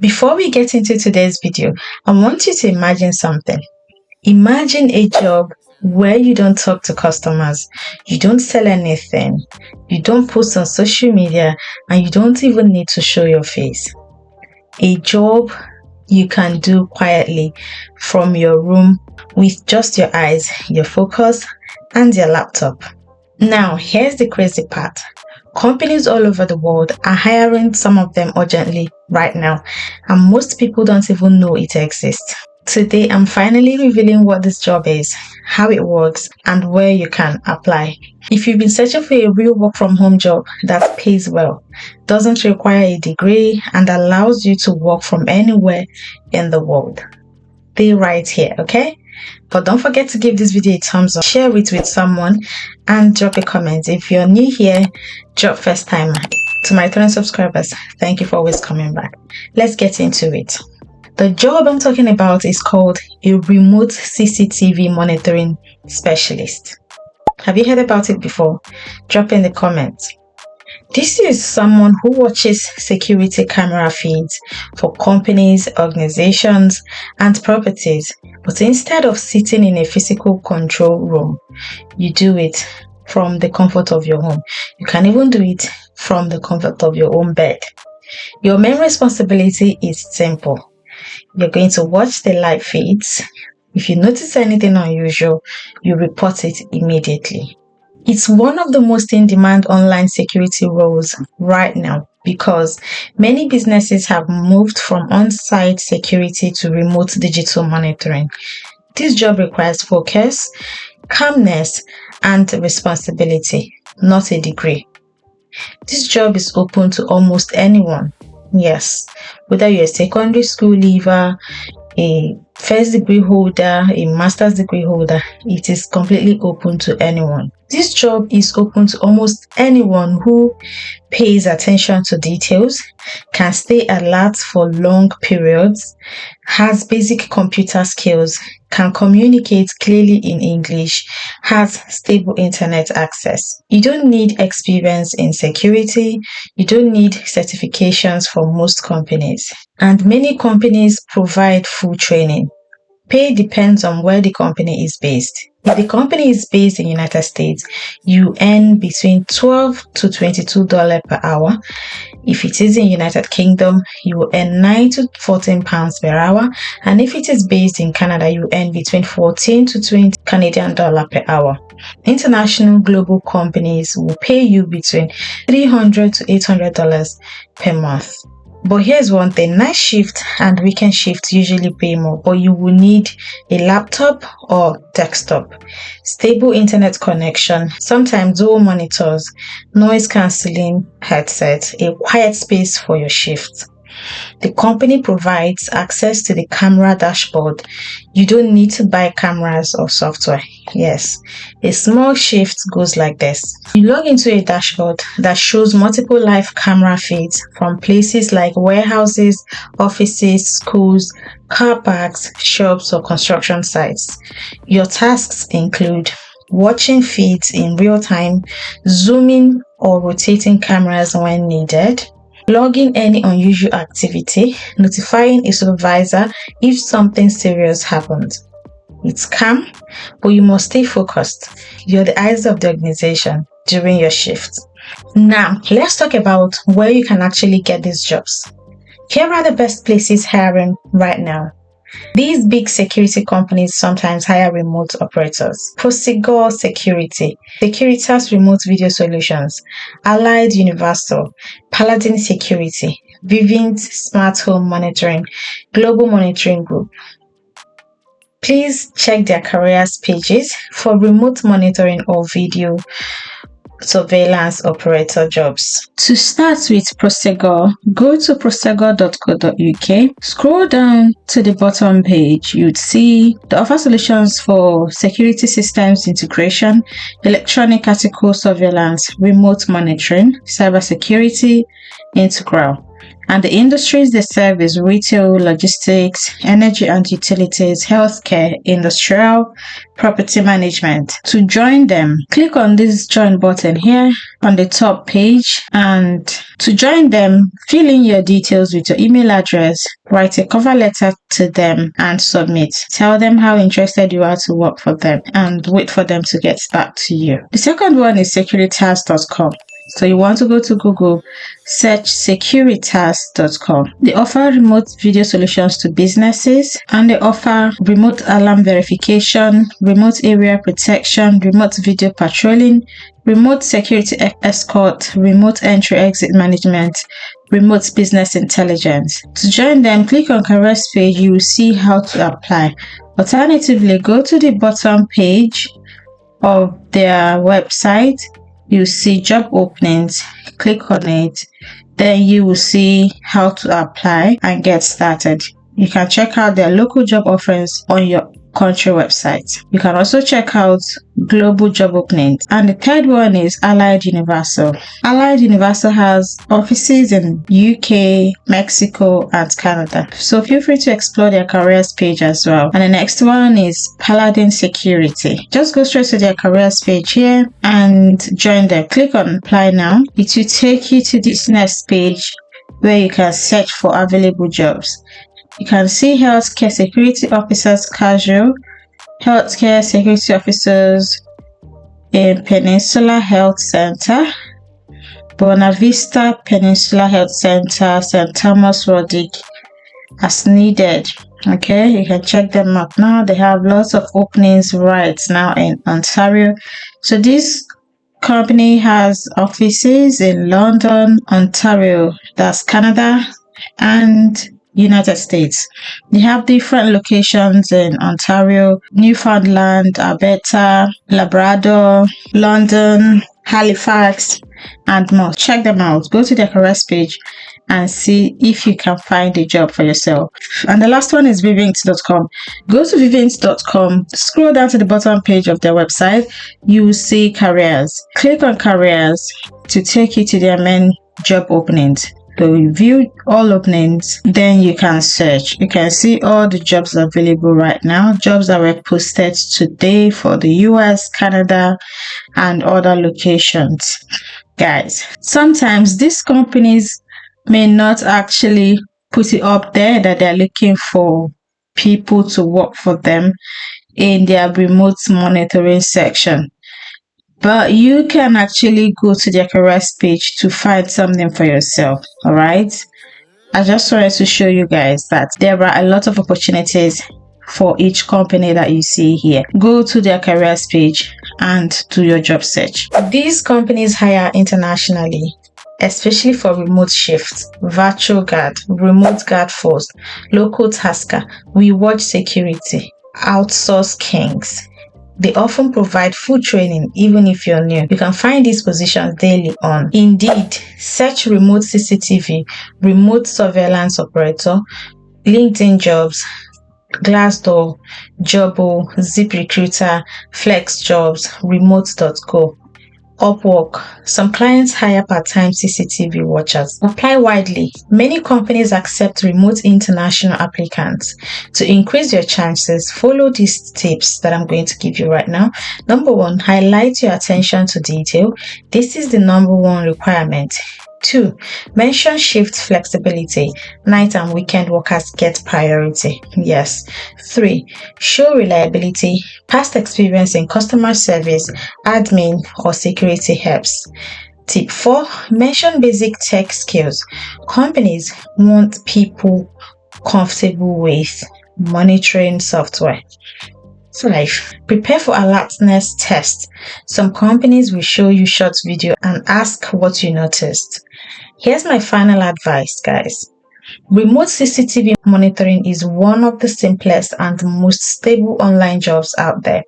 Before we get into today's video, I want you to imagine something. Imagine a job where you don't talk to customers, you don't sell anything, you don't post on social media, and you don't even need to show your face. A job you can do quietly from your room with just your eyes, your focus, and your laptop. Now, here's the crazy part. Companies all over the world are hiring some of them urgently right now, and most people don't even know it exists. Today, I'm finally revealing what this job is, how it works, and where you can apply. If you've been searching for a real work-from-home job that pays well, doesn't require a degree, and allows you to work from anywhere in the world, stay right here, okay? But don't forget to give this video a thumbs up, share it with someone, and drop a comment. If you're new here, drop first timer. To my current subscribers, thank you for always coming back. Let's get into it. The job I'm talking about is called a remote CCTV monitoring specialist. Have you heard about it before? Drop in the comments. This is someone who watches security camera feeds for companies, organizations, and properties. But instead of sitting in a physical control room, you do it from the comfort of your home. You can even do it from the comfort of your own bed. Your main responsibility is simple. You're going to watch the live feeds. If you notice anything unusual, you report it immediately. It's one of the most in-demand online security roles right now because many businesses have moved from on-site security to remote digital monitoring. This job requires focus, calmness, and responsibility, not a degree. This job is open to almost anyone. Yes, whether you're a secondary school leaver, a first degree holder, a master's degree holder, it is completely open to anyone. This job is open to almost anyone who pays attention to details, can stay alert for long periods, has basic computer skills, can communicate clearly in English, has stable internet access. You don't need experience in security, you don't need certifications for most companies, and many companies provide full training. Pay depends on where the company is based. If the company is based in the United States, you earn between $12 to $22 per hour. If it is in United Kingdom, you will earn £9 to £14 per hour. And if it is based in Canada, you earn between 14 to 20 Canadian dollar per hour. International global companies will pay you between $300 to $800 per month. But here's one thing, night shift and weekend shift usually pay more, but you will need a laptop or desktop, stable internet connection, sometimes dual monitors, noise cancelling headset, a quiet space for your shift. The company provides access to the camera dashboard. You don't need to buy cameras or software. Yes, a small shift goes like this. You log into a dashboard that shows multiple live camera feeds from places like warehouses, offices, schools, car parks, shops, or construction sites. Your tasks include watching feeds in real time, zooming or rotating cameras when needed, logging any unusual activity, notifying a supervisor if something serious happens. It's calm, but you must stay focused. You're the eyes of the organization during your shift. Now, let's talk about where you can actually get these jobs. Here are the best places hiring right now. These big security companies sometimes hire remote operators. Prosegur Security, Securitas Remote Video Solutions, Allied Universal, Paladin Security, Vivint Smart Home Monitoring, Global Monitoring Group. Please check their careers pages for remote monitoring or video surveillance operator jobs. To start with Prosegur, go to prosegur.co.uk. Scroll down to the bottom page. You'd see the offer solutions for security systems integration, electronic article surveillance, remote monitoring, cybersecurity, integral. And the industries they serve is retail, logistics, energy and utilities, healthcare, industrial, property management. To join them, click on this join button here on the top page, and to join them, fill in your details with your email address, write a cover letter to them and submit. Tell them how interested you are to work for them and wait for them to get back to you. The second one is securitas.com. So you want to go to Google, search securitas.com. They offer remote video solutions to businesses, and they offer remote alarm verification, remote area protection, remote video patrolling, remote security escort, remote entry-exit management, remote business intelligence. To join them, click on careers page. You will see how to apply. Alternatively, go to the bottom page of their website. You see job openings, click on it, then you will see how to apply and get started. You can check out their local job offerings on your country website. You can also check out global job openings. And the third one is Allied Universal. Allied Universal has offices in UK, Mexico, and Canada. So feel free to explore their careers page as well. And the next one is Paladin Security. Just go straight to their careers page here and join them. Click on apply now. It will take you to this next page where you can search for available jobs. You can see healthcare security officers casual, healthcare security officers in Peninsula Health Center, Buena Vista Peninsula Health Center, St. Thomas Roddick, as needed. Okay, you can check them out now. They have lots of openings right now in Ontario. So this company has offices in London, Ontario, that's Canada, and United States. They have different locations in Ontario, Newfoundland, Alberta, Labrador, London, Halifax, and more. Check them out. Go to their careers page and see if you can find a job for yourself. And the last one is Vivint.com. Go to Vivint.com, scroll down to the bottom page of their website. You will see careers. Click on careers to take you to their main job openings. So you view all openings, then you can search. You can see all the jobs available right now, jobs that were posted today for the US, Canada, and other locations. Guys, sometimes these companies may not actually put it up there that they're looking for people to work for them in their remote monitoring section. But you can actually go to their careers page to find something for yourself. All right. I just wanted to show you guys that there are a lot of opportunities for each company that you see here. Go to their careers page and do your job search. These companies hire internationally, especially for remote shifts, virtual guard, remote guard force, local tasker, we watch security, outsource kings. They often provide full training even if you're new. You can find these positions daily on Indeed. Search remote CCTV, remote surveillance operator, LinkedIn jobs, Glassdoor, Jobbo, ZipRecruiter, FlexJobs, Remote.co. Upwork. Some clients hire part-time CCTV watchers. Apply widely. Many companies accept remote international applicants. To increase your chances, follow these tips that I'm going to give you right now. Number 1, highlight your attention to detail. This is the number 1 requirement. 2, mention shift flexibility. Night and weekend workers get priority. Yes. 3, show reliability. Past experience in customer service, admin, or security helps. Tip 4, mention basic tech skills. Companies want people comfortable with monitoring software. 5, prepare for alertness test. Some companies will show you short video and ask what you noticed. Here's my final advice, guys. Remote CCTV monitoring is one of the simplest and most stable online jobs out there.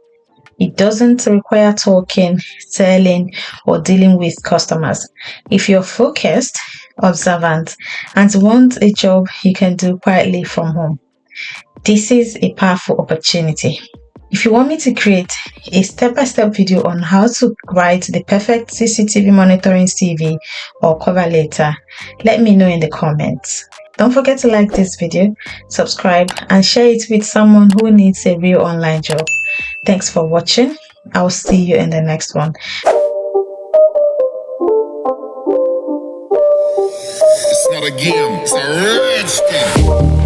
It doesn't require talking, selling, or dealing with customers. If you're focused, observant, and want a job you can do quietly from home, this is a powerful opportunity. If you want me to create a step-by-step video on how to write the perfect CCTV monitoring CV or cover letter, let me know in the comments. Don't forget to like this video, subscribe, and share it with someone who needs a real online job. Thanks for watching. I'll see you in the next one. It's not a game, it's a rich thing.